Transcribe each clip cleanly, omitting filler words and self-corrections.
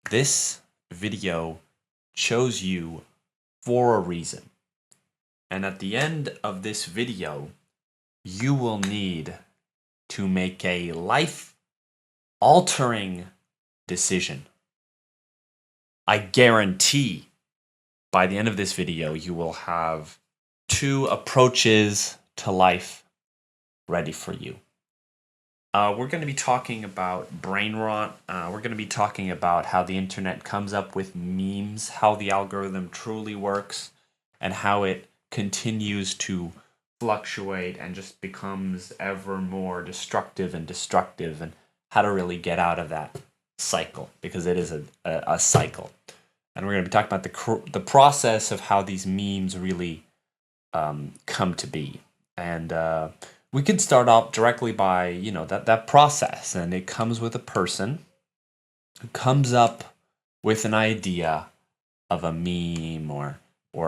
This video chose you for a reason. And at the end of this video, you will need to make a life-altering decision. I guarantee by the end of this video, you will have 2 approaches to life ready for you. We're going to be talking about brain rot. We're going to be talking about how the internet comes up with memes, how the algorithm truly works, and how it continues to fluctuate and just becomes ever more destructive, and how to really get out of that cycle, because it is a cycle. And we're going to be talking about the process of how these memes really come to be. And we could start off directly by, that process. And it comes with a person who comes up with an idea of a meme or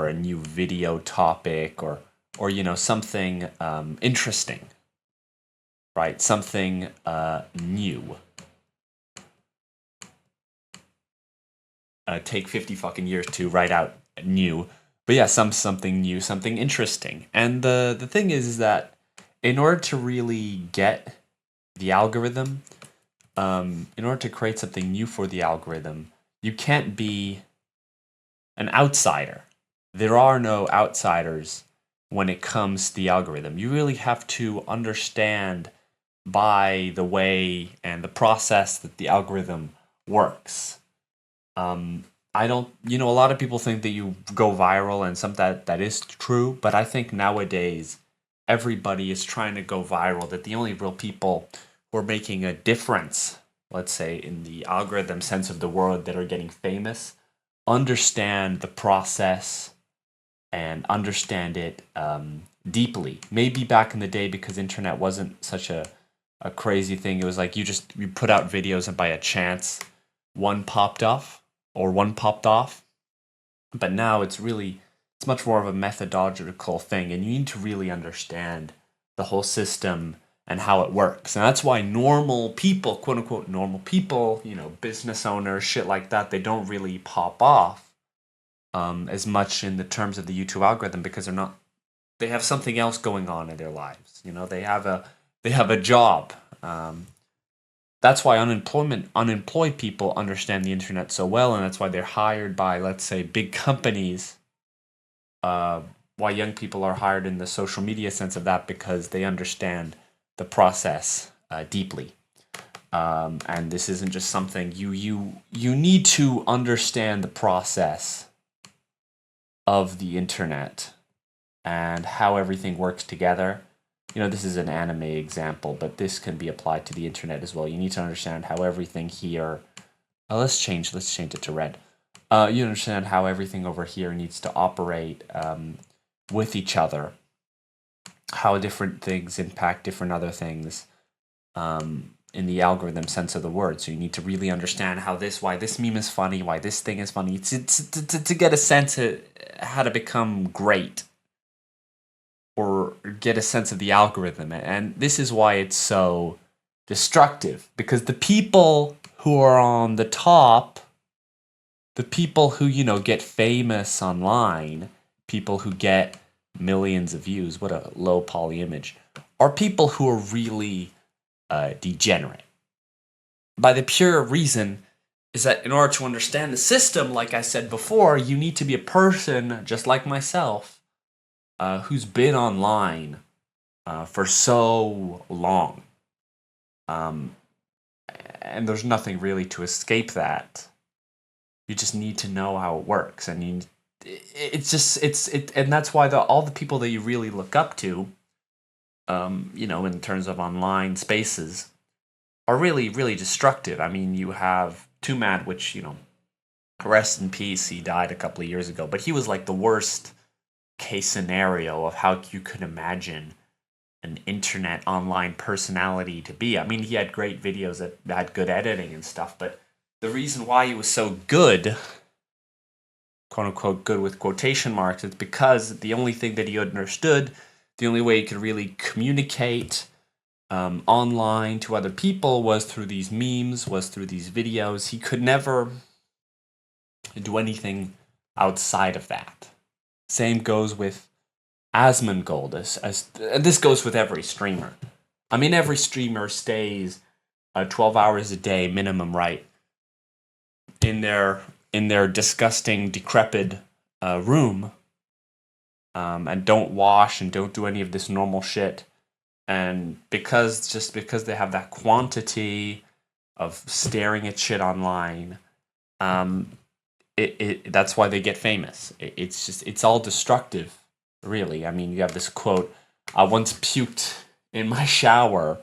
a new video topic or something interesting, right? Something new. Take 50 fucking years to write out new. But yeah, something new, something interesting. And the thing is that in order to really get the algorithm, in order to create something new for the algorithm, you can't be an outsider. There are no outsiders when it comes to the algorithm. You really have to understand by the way and the process that the algorithm works. I don't, a lot of people think that you go viral, and that is true, but I think nowadays everybody is trying to go viral, that the only real people who are making a difference, let's say in the algorithm sense of the word, that are getting famous, understand the process and understand it deeply. Maybe back in the day, because internet wasn't such a crazy thing, it was like you put out videos and by a chance one popped off. But now it's much more of a methodological thing, and you need to really understand the whole system and how it works. And that's why normal people, quote unquote normal people, business owners, shit like that, they don't really pop off as much in the terms of the YouTube algorithm, because they have something else going on in their lives. They have a job. That's why unemployed people understand the internet so well, and that's why they're hired by, let's say, big companies. Why young people are hired in the social media sense of that, because they understand the process deeply. And this isn't just something you need to understand the process of the internet and how everything works together. This is an anime example, but this can be applied to the internet as well. You need to understand how everything here. Let's change it to red. You understand how everything over here needs to operate with each other. How different things impact different other things in the algorithm sense of the word. So you need to really understand why this meme is funny, why this thing is funny, to get a sense of how to become great, or get a sense of the algorithm. And this is why it's so destructive, because the people who are on the top, the people who, get famous online, people who get millions of views, what a low poly image, are people who are really degenerate. By the pure reason is that in order to understand the system, like I said before, you need to be a person just like myself, who's been online for so long. And there's nothing really to escape that. You just need to know how it works. I mean, and that's why all the people that you really look up to, in terms of online spaces, are really, really destructive. I mean, you have Tumad, which, rest in peace, he died a couple of years ago, but he was like the worst case scenario of how you could imagine an internet online personality to be. I mean, he had great videos that had good editing and stuff, but the reason why he was so good, quote unquote good with quotation marks, is because the only thing that he understood, the only way he could really communicate online to other people was through these memes, was through these videos. He could never do anything outside of that. Same goes with Asmongold, and this goes with every streamer. I mean, every streamer stays 12 hours a day minimum, right? In their disgusting, decrepit room, and don't wash and don't do any of this normal shit. And just because they have that quantity of staring at shit online, that's why they get famous. It's all destructive, really. I mean, you have this quote: "I once puked in my shower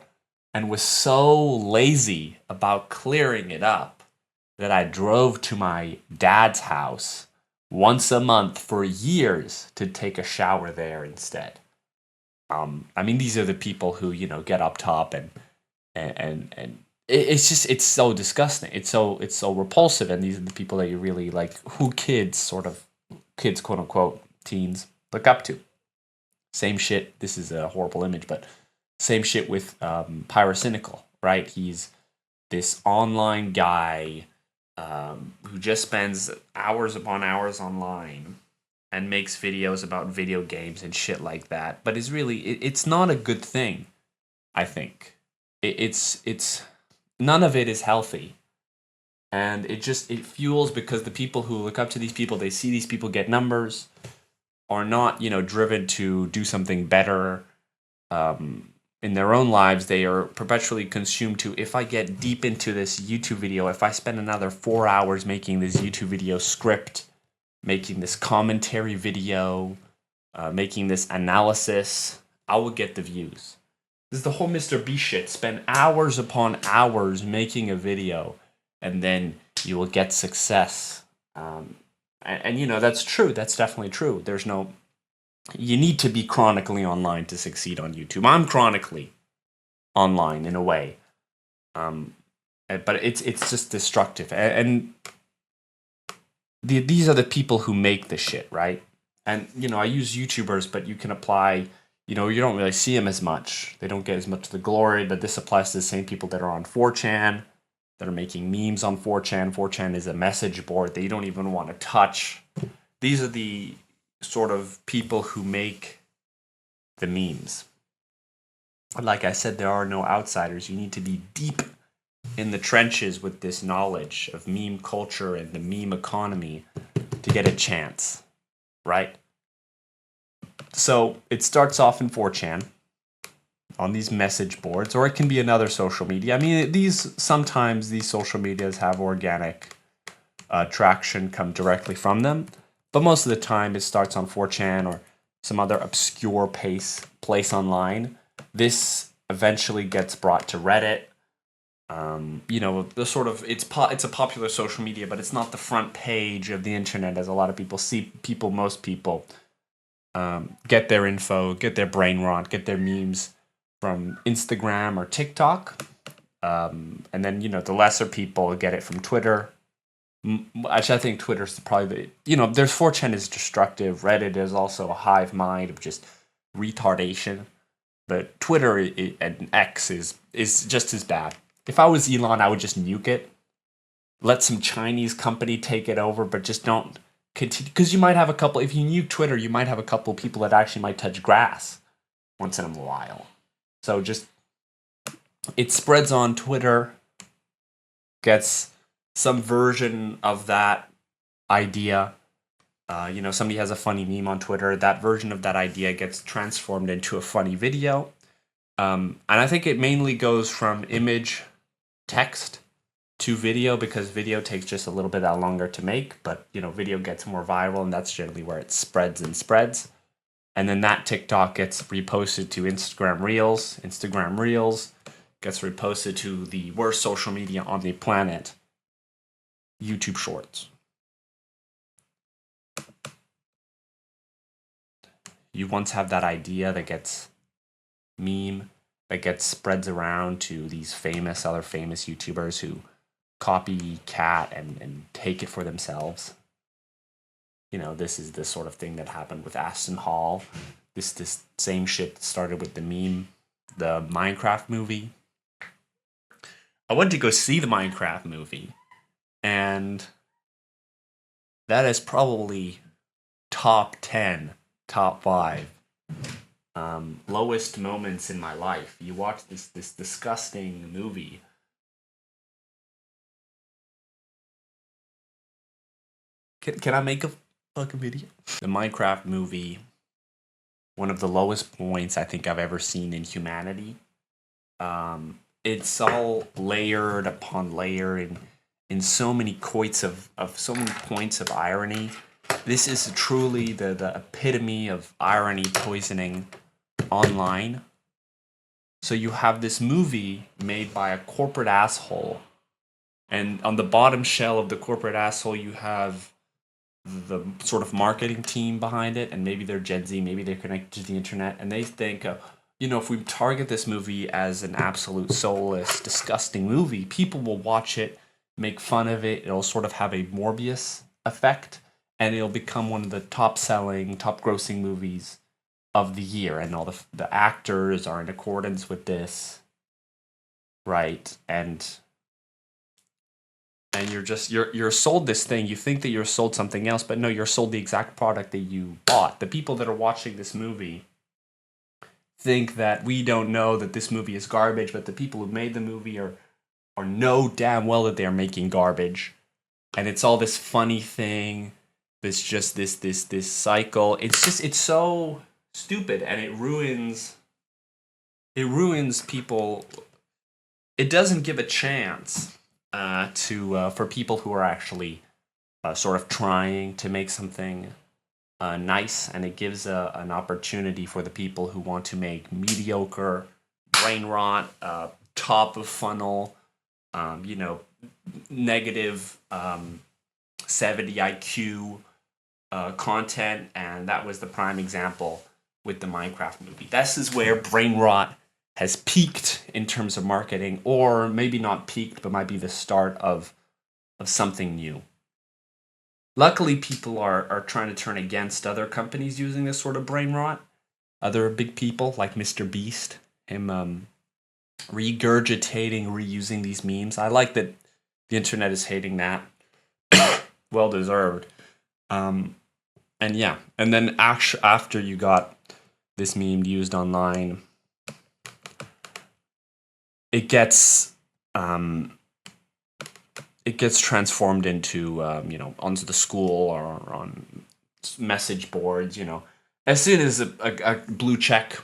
and was so lazy about clearing it up that I drove to my dad's house once a month for years to take a shower there instead." I mean, these are the people who get up top and it's so disgusting. It's so repulsive, and these are the people that you really like, who kids, quote unquote, teens look up to. Same shit. This is a horrible image, but same shit with Pyrocynical, right? He's this online guy who just spends hours upon hours online and makes videos about video games and shit like that. But it's not a good thing, I think. It's none of it is healthy. And it fuels, because the people who look up to these people, they see these people get numbers, are not, driven to do something better in their own lives. They are perpetually consumed to, if I get deep into this YouTube video, if I spend another 4 hours making this YouTube video script, making this commentary video, making this analysis, I will get the views. This is the whole Mr. Beast shit. Spend hours upon hours making a video, and then you will get success. And that's true. That's definitely true. You need to be chronically online to succeed on YouTube. I'm chronically online in a way. But it's just destructive. And these are the people who make the shit, right? And, I use YouTubers, but you can apply, you don't really see them as much. They don't get as much of the glory, but this applies to the same people that are on 4chan, that are making memes on 4chan. 4chan is a message board that you don't even want to touch. These are the sort of people who make the memes. Like I said, there are no outsiders. You need to be deep in the trenches with this knowledge of meme culture and the meme economy to get a chance, right? So it starts off in 4chan on these message boards, or it can be another social media. I mean, sometimes these social medias have organic traction come directly from them, but most of the time it starts on 4chan or some other obscure place online. This eventually gets brought to Reddit. The sort of it's a popular social media, but it's not the front page of the internet as a lot of people see. Most people get their info, get their brain rot, get their memes from Instagram or TikTok, and then the lesser people get it from Twitter. Actually, I think Twitter's probably there's 4chan is destructive. Reddit is also a hive mind of just retardation, but Twitter and X is just as bad. If I was Elon, I would just nuke it, let some Chinese company take it over, but just don't continue, because you might have a couple. If you nuke Twitter, you might have a couple of people that actually might touch grass once in a while. So it spreads on Twitter, gets some version of that idea. Somebody has a funny meme on Twitter. That version of that idea gets transformed into a funny video. And I think it mainly goes from image, text to video, because video takes just a little bit longer to make, but video gets more viral, and that's generally where it spreads. And then that TikTok gets reposted to Instagram Reels. Instagram Reels gets reposted to the worst social media on the planet, YouTube Shorts. You once have that idea that gets spreads around to these other famous YouTubers who copycat and take it for themselves. This is the sort of thing that happened with Aston Hall. This same shit that started with the Minecraft movie. I went to go see the Minecraft movie, and That is probably top 10, top 5 lowest moments in my life. You watch this disgusting movie. Can I make a fucking video? The Minecraft movie, one of the lowest points I think I've ever seen in humanity. It's all layered upon layer in so many points of so many points of irony. This is truly the epitome of irony poisoning online. So you have this movie made by a corporate asshole, and on the bottom shell of the corporate asshole, you have the sort of marketing team behind it, and maybe they're Gen Z, maybe they're connected to the internet, and they think, if we target this movie as an absolute soulless, disgusting movie, people will watch it, make fun of it. It'll sort of have a Morbius effect, and it'll become one of the top-selling, top-grossing movies of the year, and all the actors are in accordance with this, right? And you're sold this thing. You think that you're sold something else, but no, you're sold the exact product that you bought. The people that are watching this movie think that we don't know that this movie is garbage, but the people who made the movie are know damn well that they're making garbage. And it's all this funny thing. This just this cycle. It's so stupid, and it ruins people. It doesn't give a chance for people who are actually sort of trying to make something nice, and it gives an opportunity for the people who want to make mediocre, brain rot, top of funnel, negative 70 IQ content, and that was the prime example with the Minecraft movie. This is where brain rot has peaked in terms of marketing, or maybe not peaked, but might be the start of something new. Luckily, people are trying to turn against other companies using this sort of brain rot. Other big people like Mr. Beast, him regurgitating, reusing these memes. I like that the internet is hating that. Well deserved. And yeah, and then after you got this meme used online, it gets transformed into onto the school or on message boards. As soon as a blue check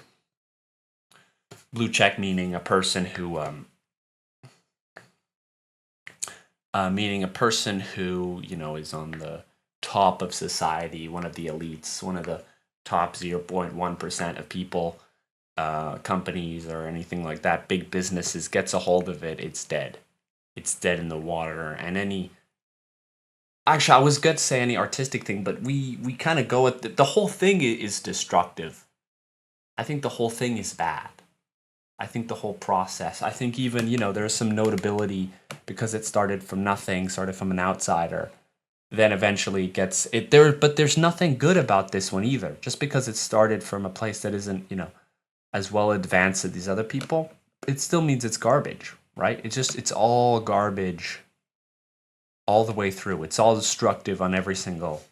meaning a person who is on the top of society, one of the elites, one of the top 0.1% of people, companies or anything like that, big businesses, gets a hold of it, it's dead. It's dead in the water. And actually, I was going to say any artistic thing, but we kind of go at the whole thing is destructive. I think the whole thing is bad. I think the whole process. I think even, there's some notability because it started from nothing, started from an outsider. Then eventually gets it there, but there's nothing good about this one either. Just because it started from a place that isn't, as well advanced as these other people, it still means it's garbage, right? It's all garbage all the way through. It's all destructive on every single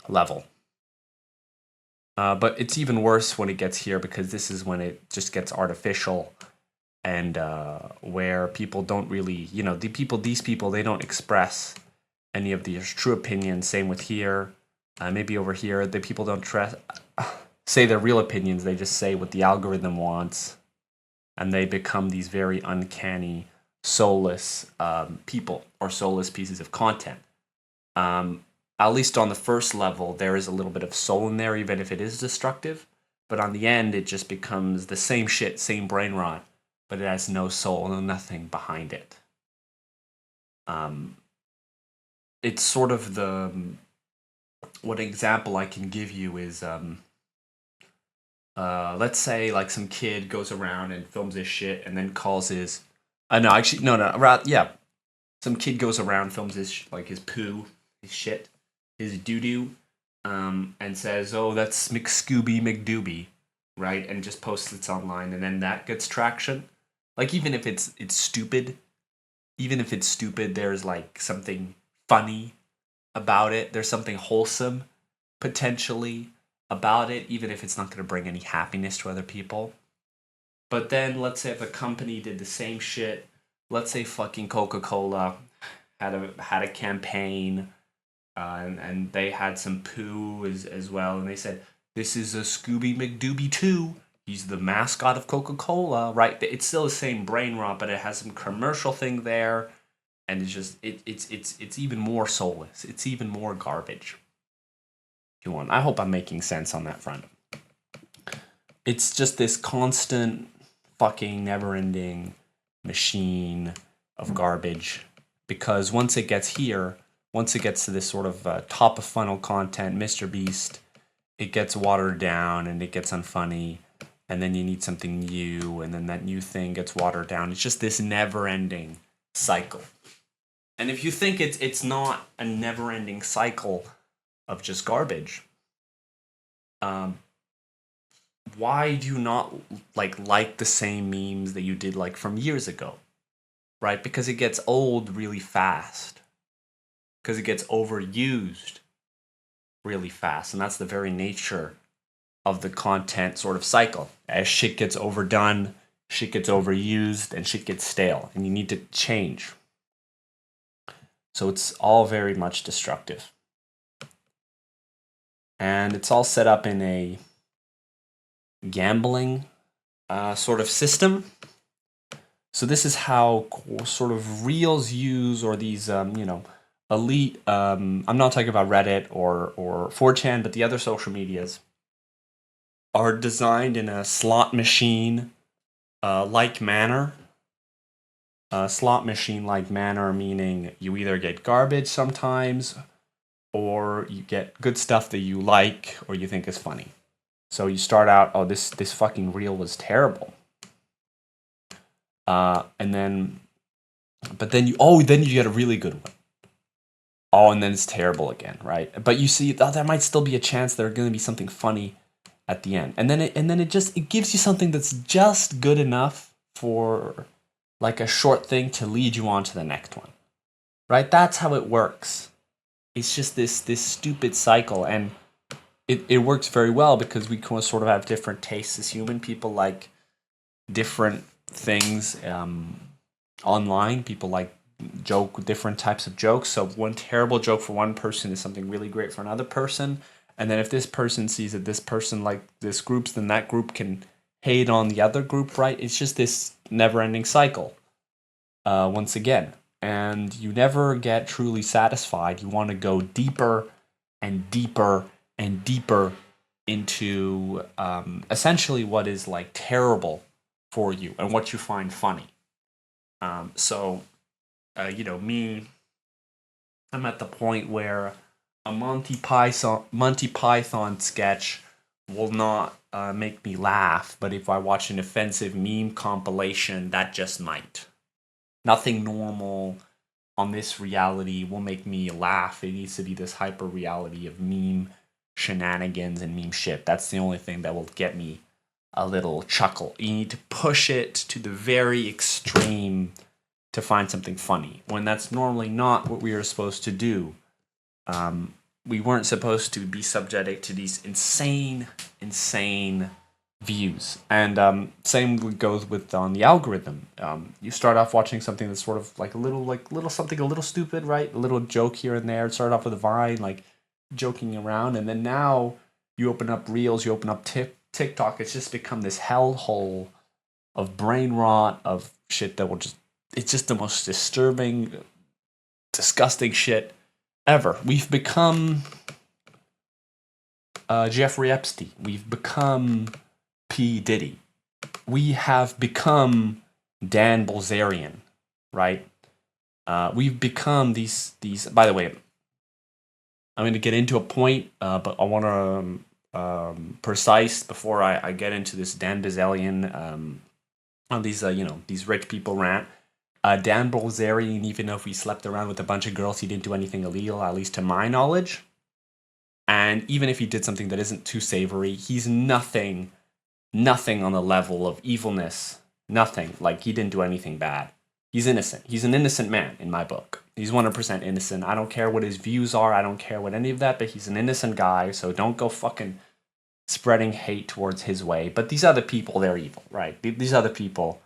level. But it's even worse when it gets here, because this is when it just gets artificial, and where people don't really, these people, they don't express any of their true opinions. Same with here. Maybe over here, the people don't say their real opinions. They just say what the algorithm wants, and they become these very uncanny, soulless people, or soulless pieces of content. At least on the first level, there is a little bit of soul in there, even if it is destructive. But on the end, it just becomes the same shit, same brain rot, but it has no soul and nothing behind it. It's sort of what example I can give you is, let's say like some kid goes around and films his shit and then calls his, some kid goes around, films his poo, his shit, his doo-doo, and says, oh, that's McScooby McDooby, right? And just posts it online, and then that gets traction. Like, even if it's stupid, there's like something funny about it. There's something wholesome potentially about it, even if it's not going to bring any happiness to other people. But then let's say if a company did the same shit, let's say fucking Coca-Cola had a campaign, and they had some poo as well, and they said, this is a Scooby McDooby 2. He's the mascot of Coca-Cola, right? It's still the same brain rot, but it has some commercial thing there, and it's just it's even more soulless. It's even more garbage. If you want, I hope I'm making sense on that front. It's just this constant fucking never-ending machine of garbage, because once it gets here, once it gets to this sort of top of funnel content, Mr. Beast, it gets watered down and it gets unfunny, and then you need something new, and then that new thing gets watered down. It's just this never-ending cycle. And if you think it's not a never-ending cycle of just garbage, why do you not like the same memes that you did like from years ago, right? Because it gets old really fast, because it gets overused really fast, and that's the very nature of the content sort of cycle. As shit gets overdone, shit gets overused, and shit gets stale, and you need to change. So it's all very much destructive. And it's all set up in a gambling sort of system. So this is how sort of reels use, or these elite, I'm not talking about Reddit or 4chan, but the other social medias are designed in a slot machine like manner. Slot machine like manner, meaning you either get garbage sometimes, or you get good stuff that you like or you think is funny. So you start out, oh, this fucking reel was terrible, and then, but then you get a really good one. Oh, and then it's terrible again, right? But you see, there might still be a chance there's going to be something funny at the end, and then it gives you something that's just good enough for like a short thing to lead you on to the next one, right? That's how it works. It's just this stupid cycle, and it works very well because we can sort of have different tastes as human. People like different things online. People like different types of jokes. So one terrible joke for one person is something really great for another person. And then if this person sees that this person like this group, then that group can hate on the other group, right? It's just this never-ending cycle, once again. And you never get truly satisfied. You want to go deeper and deeper and deeper into essentially what is like terrible for you and what you find funny. Me, I'm at the point where a Monty Python sketch will not make me laugh, but if I watch an offensive meme compilation, that just might. Nothing normal on this reality will make me laugh. It needs to be this hyper reality of meme shenanigans and meme shit. That's the only thing that will get me a little chuckle. You need to push it to the very extreme to find something funny, when that's normally not what we are supposed to do. We weren't supposed to be subject to these insane views. And same goes with on the algorithm. You start off watching something that's sort of like a little something a little stupid, right? A little joke here and there. Start off with a Vine, like joking around, and then now you open up Reels, you open up TikTok. It's just become this hellhole of brain rot, of shit that will just. It's just the most disturbing, disgusting shit ever. We've become Jeffrey Epstein. We've become P. Diddy. We have become Dan Bilzerian, right? We've become these. By the way, I'm going to get into a point, but I want to precise before I get into this Dan Bilzerian on these these rich people rant. Dan Bilzerian, even if he slept around with a bunch of girls, he didn't do anything illegal, at least to my knowledge. And even if he did something that isn't too savory, he's nothing on the level of evilness. Nothing. Like, he didn't do anything bad. He's innocent. He's an innocent man in my book. He's 100% innocent. I don't care what his views are. I don't care what any of that, but he's an innocent guy, so don't go fucking spreading hate towards his way. But these other people, they're evil, right? These other people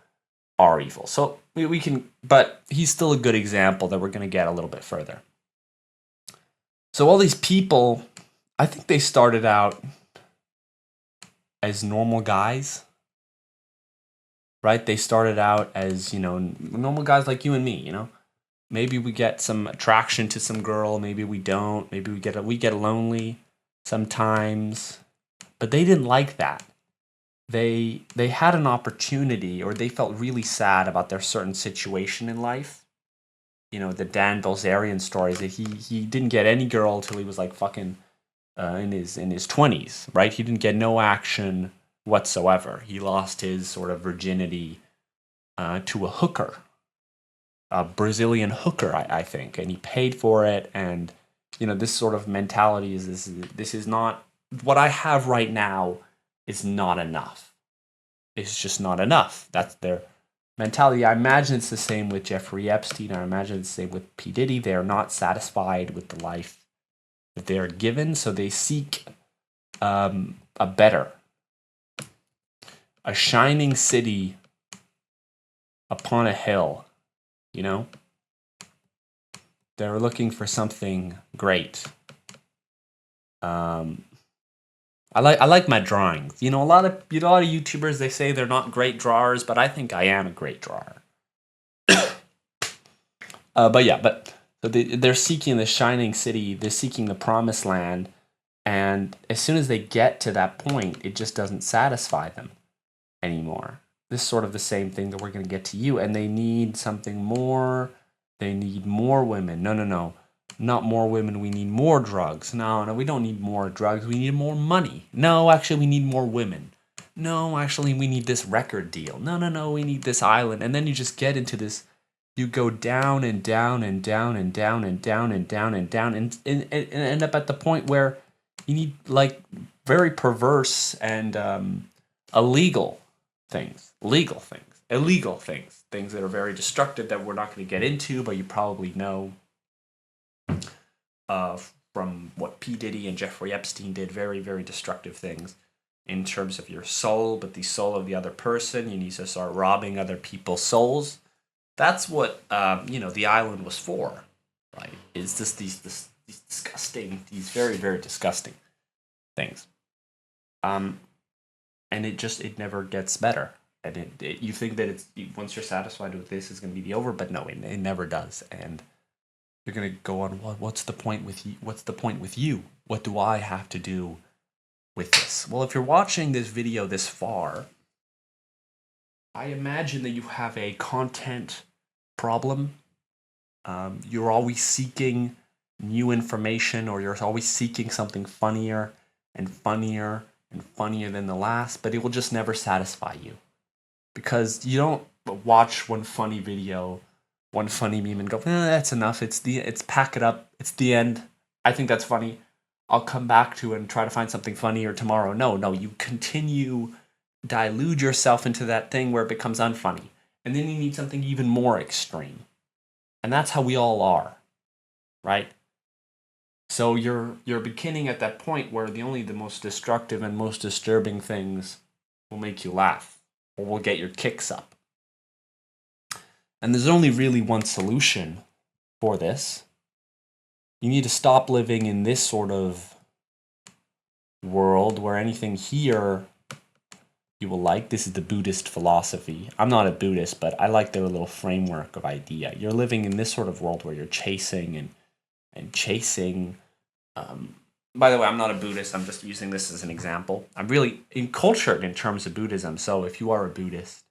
are evil. So we can, but he's still a good example that we're going to get a little bit further. So all these people, I think they started out as normal guys, right? They started out as, normal guys like you and me, Maybe we get some attraction to some girl, maybe we don't, maybe we get lonely sometimes. But they didn't like that. They had an opportunity, or they felt really sad about their certain situation in life. The Dan Bilzerian stories, that he didn't get any girl till he was like fucking in his 20s, right? He didn't get no action whatsoever. He lost his sort of virginity to a hooker, a Brazilian hooker, I think, and he paid for it. And this sort of mentality is this is not what I have right now. Is not enough. It's just not enough. That's their mentality. I imagine it's the same with Jeffrey Epstein. I imagine it's the same with P. Diddy. They are not satisfied with the life that they are given, so they seek a better, a shining city upon a hill. They're looking for something great. I like my drawings. A lot of YouTubers, they say they're not great drawers, but I think I am a great drawer. So they're seeking the shining city. They're seeking the promised land, and as soon as they get to that point, it just doesn't satisfy them anymore. This is sort of the same thing that we're going to get to you, and they need something more. They need more women. No. Not more women, we need more drugs. No, we don't need more drugs, we need more money. No, actually, we need more women. No, actually, we need this record deal. No, we need this island. And then you just get into this, you go down and down and down and down and down and down and down and end up at the point where you need like very perverse and illegal things that are very destructive that we're not going to get into, but you probably know. From what P. Diddy and Jeffrey Epstein did, very, very destructive things in terms of your soul, but the soul of the other person. You need to start robbing other people's souls. That's what the island was for, right? Is this these disgusting, these very, very disgusting things, and it never gets better. And you think that once you're satisfied with this, it's going to be over, but no, it never does. And you're going to go on, what's the point with you? What's the point with you? What do I have to do with this? Well, if you're watching this video this far, I imagine that you have a content problem. You're always seeking new information, or you're always seeking something funnier and funnier and funnier than the last, but it will just never satisfy you. Because you don't watch one funny video, one funny meme and go, that's enough. It's pack it up. It's the end. I think that's funny. I'll come back to it and try to find something funnier tomorrow. No, you continue, dilute yourself into that thing where it becomes unfunny. And then you need something even more extreme. And that's how we all are, right? So you're beginning at that point where the most destructive and most disturbing things will make you laugh, or will get your kicks up. And there's only really one solution for this. You need to stop living in this sort of world where anything here you will like. This is the Buddhist philosophy. I'm not a Buddhist, but I like their little framework of idea. You're living in this sort of world where you're chasing and chasing. By the way, I'm not a Buddhist. I'm just using this as an example. I'm really encultured in terms of Buddhism. So if you are a Buddhist,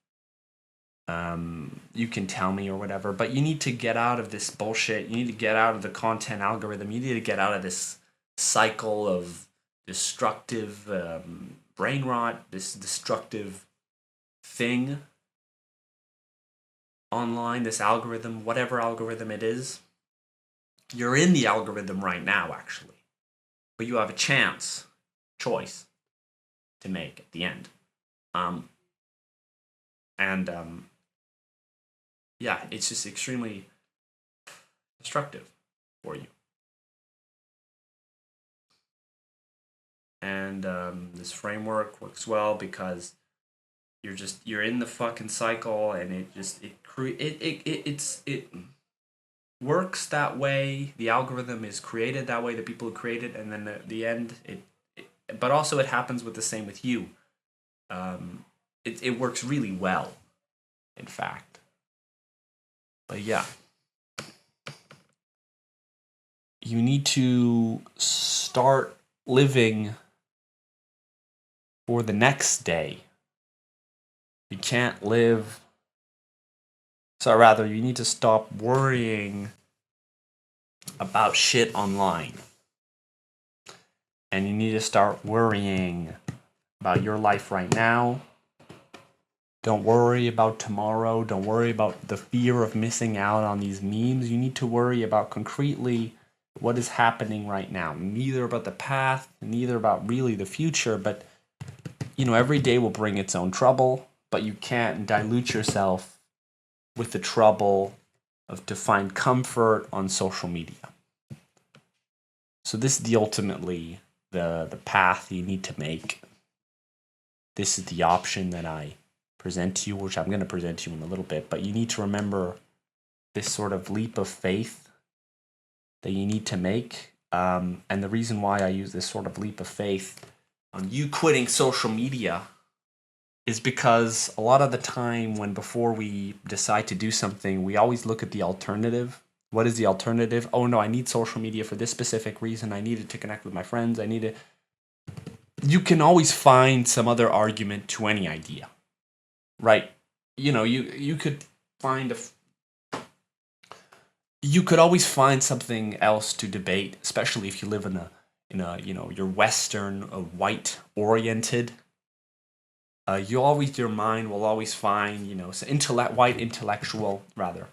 you can tell me or whatever, but you need to get out of this bullshit. You need to get out of the content algorithm. You need to get out of this cycle of destructive brain rot, this destructive thing online, this algorithm, whatever algorithm it is. You're in the algorithm right now, actually, but you have a choice to make at the end. yeah, it's just extremely destructive for you. And this framework works well because you're in the fucking cycle, and it works that way. The algorithm is created that way, the people who create it, and then the end but also it happens with the same with you. It works really well, in fact. But yeah, you need to start living for the next day. You can't live. So rather, you need to stop worrying about shit online. And you need to start worrying about your life right now. Don't worry about tomorrow. Don't worry about the fear of missing out on these memes. You need to worry about concretely what is happening right now. Neither about the past, neither about really the future, but every day will bring its own trouble, but you can't dilute yourself with the trouble of to find comfort on social media. So this is ultimately the path you need to make. This is the option that I present to you, which I'm going to present to you in a little bit, but you need to remember this sort of leap of faith that you need to make. And the reason why I use this sort of leap of faith on you quitting social media is because a lot of the time before we decide to do something, we always look at the alternative. What is the alternative? Oh no, I need social media for this specific reason. I need it to connect with my friends. You can always find some other argument to any idea, right? You could find you could always find something else to debate, especially if you live in a you're Western, white oriented. Your mind will always find, white intellectual, rather,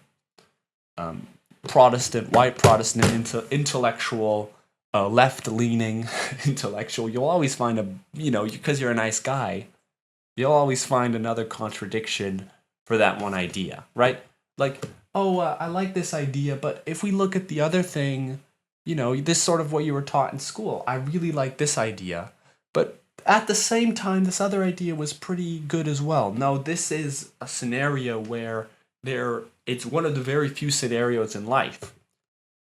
white Protestant intellectual, left leaning intellectual. You'll always find because you're a nice guy, you'll always find another contradiction for that one idea, right? Like, I like this idea, but if we look at the other thing, this sort of what you were taught in school. I really like this idea, but at the same time, this other idea was pretty good as well. No, this is a scenario where it's one of the very few scenarios in life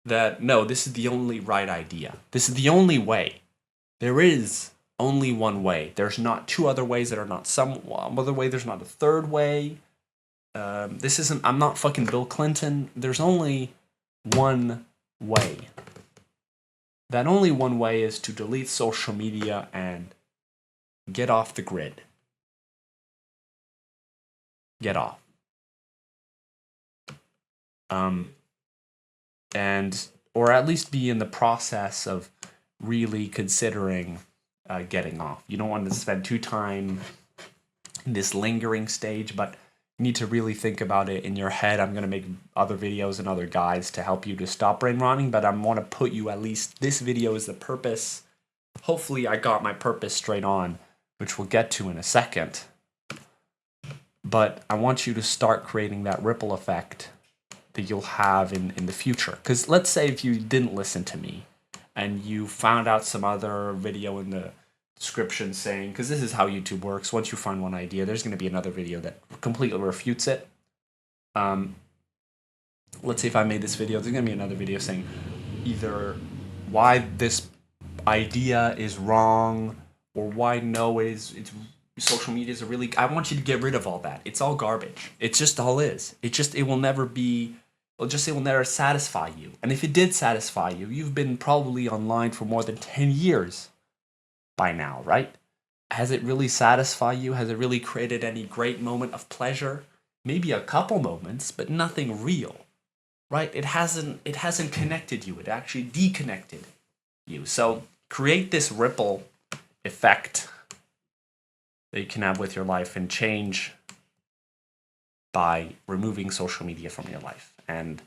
that, no, this is the only right idea. This is the only way. There is only one way. There's not two other ways that are not some other way. There's not a third way. I'm not fucking Bill Clinton. There's only one way. That only one way is to delete social media and get off the grid. Get off. Or at least be in the process of really considering getting off. You don't want to spend too time in this lingering stage, but you need to really think about it in your head. I'm going to make other videos and other guides to help you to stop brain rotting, but I want to put you, at least this video is the purpose. Hopefully I got my purpose straight on, which we'll get to in a second. But I want you to start creating that ripple effect that you'll have in the future. Because let's say if you didn't listen to me and you found out some other video in the description saying, because this is how YouTube works, once you find one idea, there's going to be another video that completely refutes it. Let's say if I made this video, there's going to be another video saying either why this idea is wrong or why no, it's social media is I want you to get rid of all that. It's all garbage. It just all is. It will never satisfy you. And if it did satisfy you, you've been probably online for more than 10 years by now, right? Has it really satisfied you? Has it really created any great moment of pleasure? Maybe a couple moments, but nothing real, right? It hasn't connected you. It actually deconnected you. So create this ripple effect that you can have with your life and change by removing social media from your life. And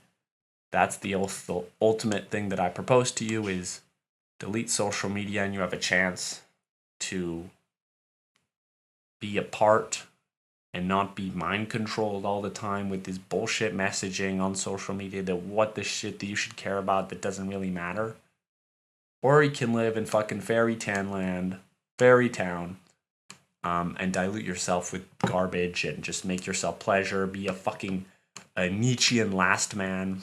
that's the ultimate thing that I propose to you is delete social media, and you have a chance to be apart and not be mind controlled all the time with this bullshit messaging on social media that what the shit that you should care about that doesn't really matter. Or you can live in fucking fairy town, and dilute yourself with garbage and just make yourself pleasure, be a fucking Nietzschean last man,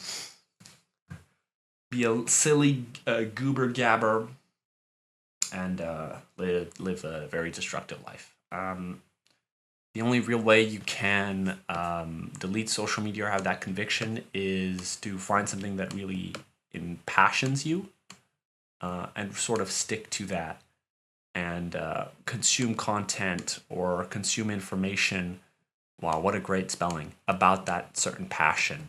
be a silly goober gabber, and live a very destructive life. The only real way you can delete social media or have that conviction is to find something that really impassions you, and sort of stick to that, and consume content or consume information. Wow, what a great spelling, about that certain passion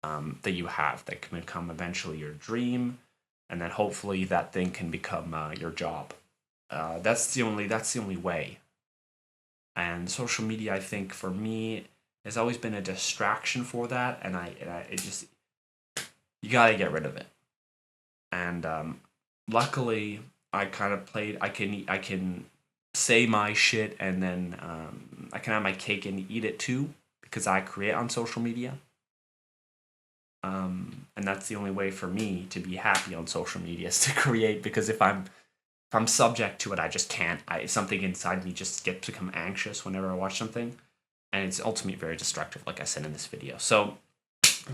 that you have that can become eventually your dream, and then hopefully that thing can become your job. That's the only way. And social media, I think, for me, has always been a distraction for that, and it just, you gotta get rid of it. And luckily, I kind of played. I can say my shit, and then I can have my cake and eat it too, because I create on social media. And that's the only way for me to be happy on social media, is to create, because if I'm subject to it, I just can't. Something inside me just gets become anxious whenever I watch something, and it's ultimately very destructive, like I said in this video. So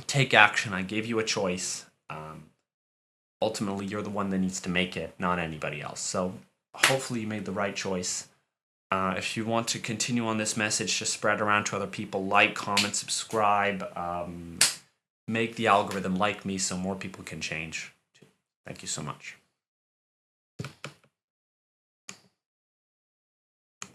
take action. I gave you a choice. Ultimately, you're the one that needs to make it, not anybody else. So hopefully you made the right choice. If you want to continue on this message, just spread around to other people. Like, comment, subscribe. Make the algorithm like me so more people can change. Thank you so much.